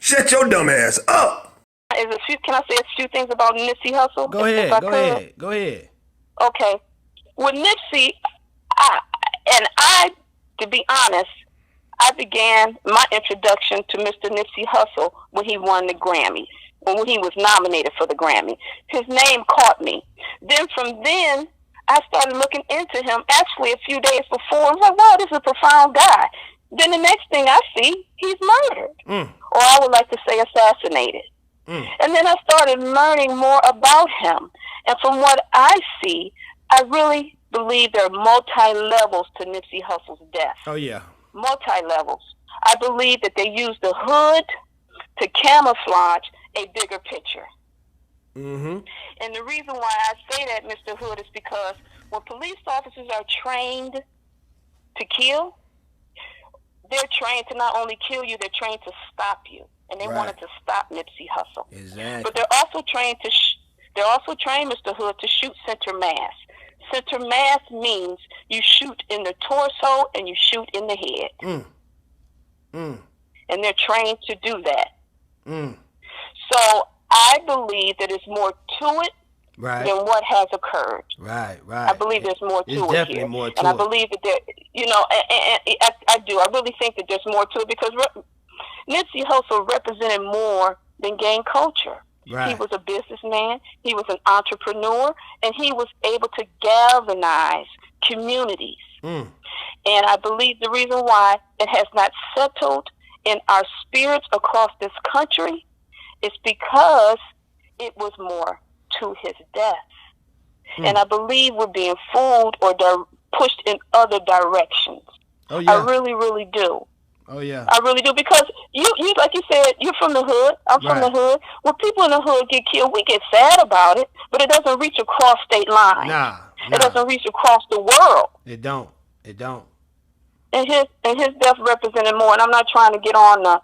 Shut your dumb ass up. Can I say a few things about Nipsey Hussle, Go if ahead. I Go could? ahead. Go ahead. Okay. With Nipsey, I, to be honest, I began my introduction to Mr. Nipsey Hussle when he won the Grammys, when he was nominated for the Grammy. His name caught me. Then, I started looking into him actually a few days before. I'm like, wow, this is a profound guy. Then the next thing I see, he's murdered. Or I would like to say assassinated. And then I started learning more about him. And from what I see, I really believe there are multi-levels to Nipsey Hussle's death. Oh, yeah. Multi-levels. I believe that they used the hood to camouflage a bigger picture. Mm-hmm. And the reason why I say that, Mr. Hood, is because when police officers are trained to kill, they're trained to not only kill you, they're trained to stop you. And they wanted to stop Nipsey Hussle. Exactly. But they're also trained Mr. Hood, to shoot center mass. Center mass means you shoot in the torso and you shoot in the head. And they're trained to do that. So I believe that there's more to it than what has occurred. Right. I believe there's more to it definitely here. more to and I it. believe that there, and I do. I really think that there's more to it because Nipsey Hussle represented more than gang culture. Right. He was a businessman, he was an entrepreneur, and he was able to galvanize communities. And I believe the reason why it has not settled in our spirits across this country is because it was more to his death. And I believe we're being fooled or pushed in other directions. Oh, yeah. I really, really do. Oh, yeah. I really do, because you like you said, you're from the hood. I'm from the hood. When people in the hood get killed, we get sad about it, but it doesn't reach across state lines. Nah. It doesn't reach across the world. It don't. And his death represented more. And I'm not trying to get on the,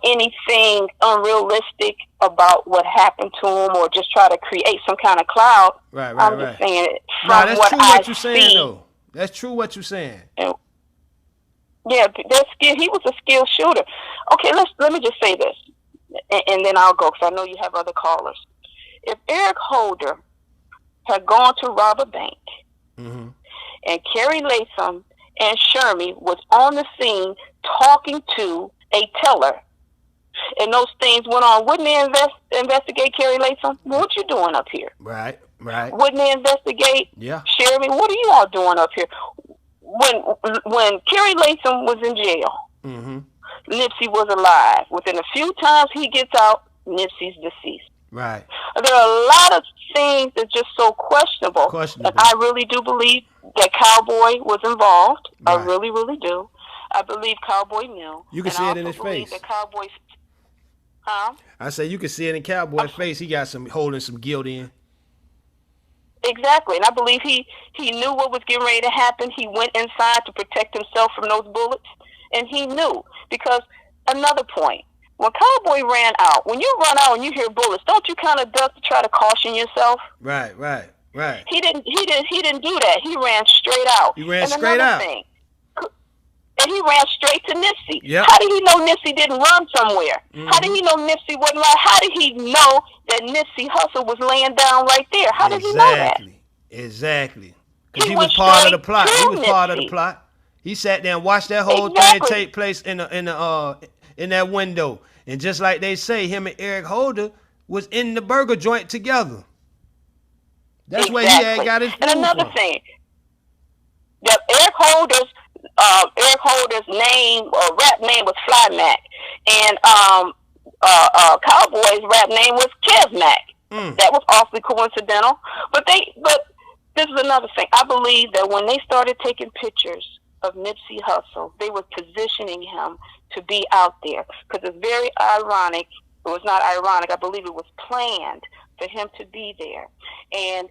anything unrealistic about what happened to him or just try to create some kind of cloud. Right. I'm just saying it from that's what true I what you're saying, see. though. That's true what you're saying. Yeah, he was a skilled shooter. Okay, let me just say this, and then I'll go, because I know you have other callers. If Eric Holder had gone to rob a bank, and Kerry Latham and Shermy was on the scene talking to a teller, and those things went on, wouldn't they investigate Kerry Latham? What you doing up here? Right. Wouldn't they investigate Shermy? What are you all doing up here? When Kerry Latham was in jail, Nipsey was alive. Within a few times he gets out, Nipsey's deceased. Right. There are a lot of things that's just so questionable. And I really do believe that Cowboy was involved. Right. I really, really do. I believe Cowboy knew. You can see it in his face. That Cowboy, I say you can see it in Cowboy's face. He got holding some guilt in. Exactly, and I believe he knew what was getting ready to happen. He went inside to protect himself from those bullets, and he knew. Because another point, when Cowboy ran out, when you run out and you hear bullets, don't you kind of duck to try to caution yourself? Right. He didn't do that. He ran straight out. And he ran straight to Nipsey. Yep. How did he know Nipsey didn't run somewhere? How did he know Nipsey wasn't right? How did he know that Nipsey Hussle was laying down right there? How did he know that? Exactly. Because he was part of the plot. He sat there and watched that whole thing take place in that window. And just like they say, him and Eric Holder was in the burger joint together. That's where he had got his food And another from. thing, that Eric Holder's name or rap name was Fly Mac, and Cowboy's rap name was Kev Mac. That was awfully coincidental. But this is another thing. I believe that when they started taking pictures of Nipsey Hussle, they were positioning him to be out there, because it's very ironic. It was not ironic. I believe it was planned for him to be there, and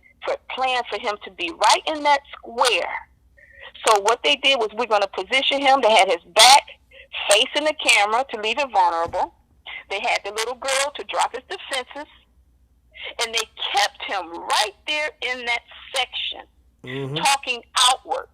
planned for him to be right in that square. So what they did was, we're going to position him. They had his back facing the camera to leave it vulnerable. They had the little girl to drop his defenses. And they kept him right there in that section, talking outward.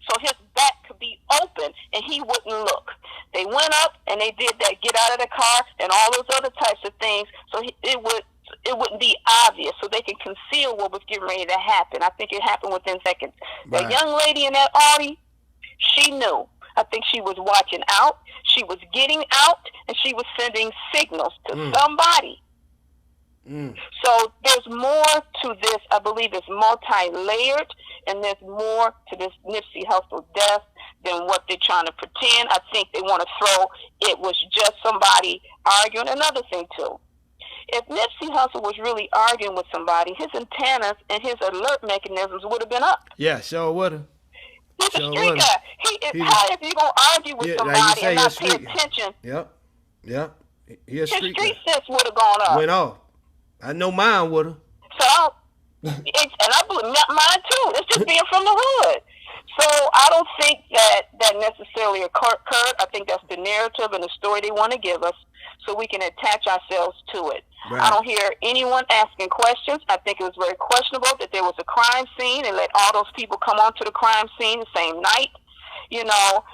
so his back could be open and he wouldn't look. They went up and they did that, get out of the car and all those other types of things, so it wouldn't be obvious, so they can conceal what was getting ready to happen. I think it happened within seconds. Right. That young lady in that Audi, she knew. I think she was watching out. She was getting out, and she was sending signals to somebody. So there's more to this. I believe it's multi-layered, and there's more to this Nipsey Hussle death than what they're trying to pretend. I think they want to throw it was just somebody arguing. Another thing, too. If Nipsey Hussle was really arguing with somebody, his antennas and his alert mechanisms would have been up. Yeah, sure would have. He's a street guy. How if you going to argue with somebody and not pay attention? Yep. His street sense would have gone up. Went off. I know mine would have. So, and I believe mine too. It's just being from the hood. So I don't think that necessarily occurred. I think that's the narrative and the story they want to give us, so we can attach ourselves to it. Right. I don't hear anyone asking questions. I think it was very questionable that there was a crime scene and let all those people come onto the crime scene the same night. You know,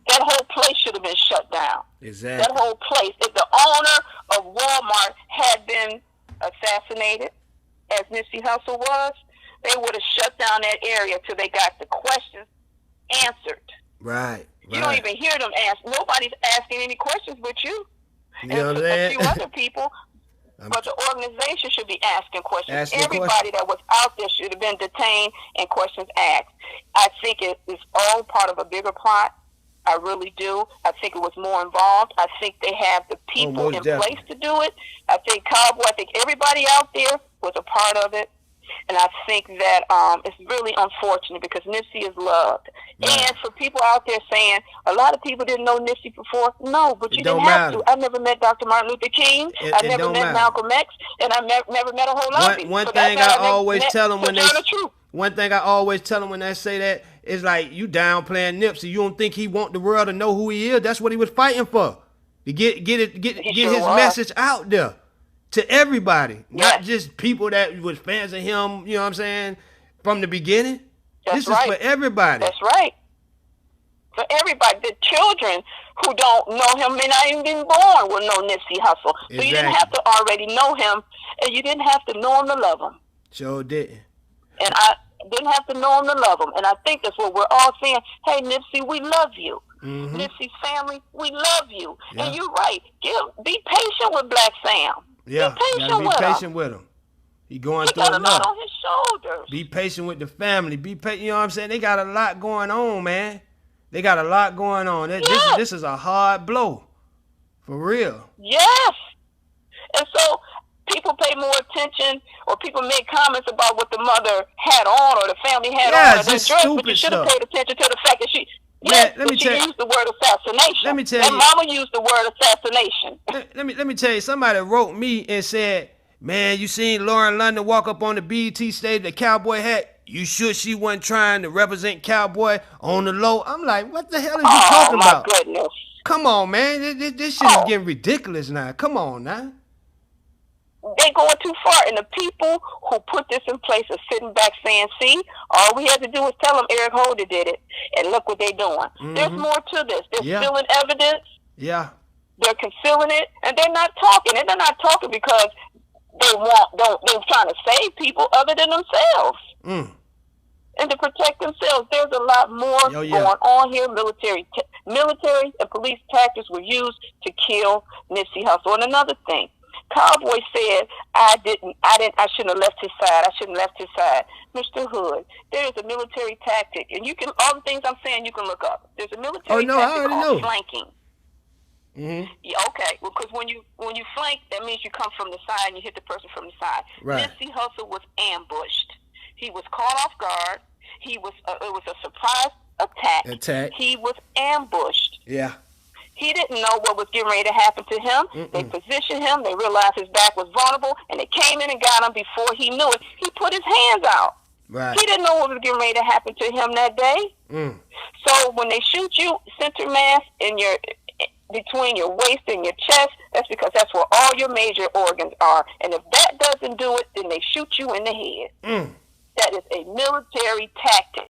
that whole place should have been shut down. Exactly. That whole place. If the owner of Walmart had been assassinated, as Nipsey Hussle was, they would have shut down that area till they got the questions answered. Right. You don't even hear them ask. Nobody's asking any questions but you. You know what I'm saying? A few other people. But the organization should be asking questions. Everybody that was out there should have been detained and questions asked. I think it is all part of a bigger plot. I really do. I think it was more involved. I think they have the people in place to do it. I think everybody out there was a part of it. And I think that it's really unfortunate because Nipsey is loved. Right. And for people out there saying, a lot of people didn't know Nipsey before. No, but you didn't have to. I never met Dr. Martin Luther King. I never met Malcolm X. And I never met a whole lot of people. One thing I always tell them when they say that is like, you downplaying Nipsey. You don't think he want the world to know who he is? That's what he was fighting for. To get his message out there. To everybody, not just people that was fans of him, you know what I'm saying, from the beginning. This is for everybody. That's right. For everybody. The children who don't know him may not even been born will know Nipsey Hussle. Exactly. So you didn't have to already know him, and you didn't have to know him to love him. Sure didn't. And I didn't have to know him to love him. And I think that's what we're all saying. Hey, Nipsey, we love you. Nipsey's family, we love you. Yeah. And you're right. Be patient with Black Sam. Yeah, be patient with him. He going through enough. He got a lot on his shoulders. Be patient with the family. Be patient. You know what I'm saying? They got a lot going on, man. They got a lot going on. This is a hard blow, for real. Yes. And so people pay more attention, or people make comments about what the mother had on, or the family had on, or the dress. But you should have paid attention to the fact that she. Yes, she used the word assassination. Let me tell you. Mama used the word assassination. Let me tell you. Somebody wrote me and said, "Man, you seen Lauren London walk up on the BET stage with a cowboy hat? You sure she wasn't trying to represent cowboy on the low?" I'm like, what the hell are you talking about? Oh, my goodness. Come on, man. This shit is getting ridiculous now. Come on now. They're going too far, and the people who put this in place are sitting back saying, see, all we had to do was tell them Eric Holder did it, and look what they're doing. There's more to this. They're stealing evidence. Yeah. They're concealing it, and they're not talking. And they're not talking because they're trying to save people other than themselves. And to protect themselves. There's a lot more going on here. Military and police tactics were used to kill Nipsey Hussle. And another thing, Cowboy said, I shouldn't have left his side. Mr. Hood, there is a military tactic, and you can, all the things I'm saying, you can look up. There's a military tactic called flanking. Yeah, okay, because when you flank, that means you come from the side and you hit the person from the side. Right. Nipsey Hussle was ambushed. He was caught off guard. It was a surprise attack. He was ambushed. Yeah. He didn't know what was getting ready to happen to him. They positioned him. They realized his back was vulnerable, and they came in and got him before he knew it. He put his hands out. Right. He didn't know what was getting ready to happen to him that day. So when they shoot you center mass in between your waist and your chest, that's because that's where all your major organs are. And if that doesn't do it, then they shoot you in the head. That is a military tactic.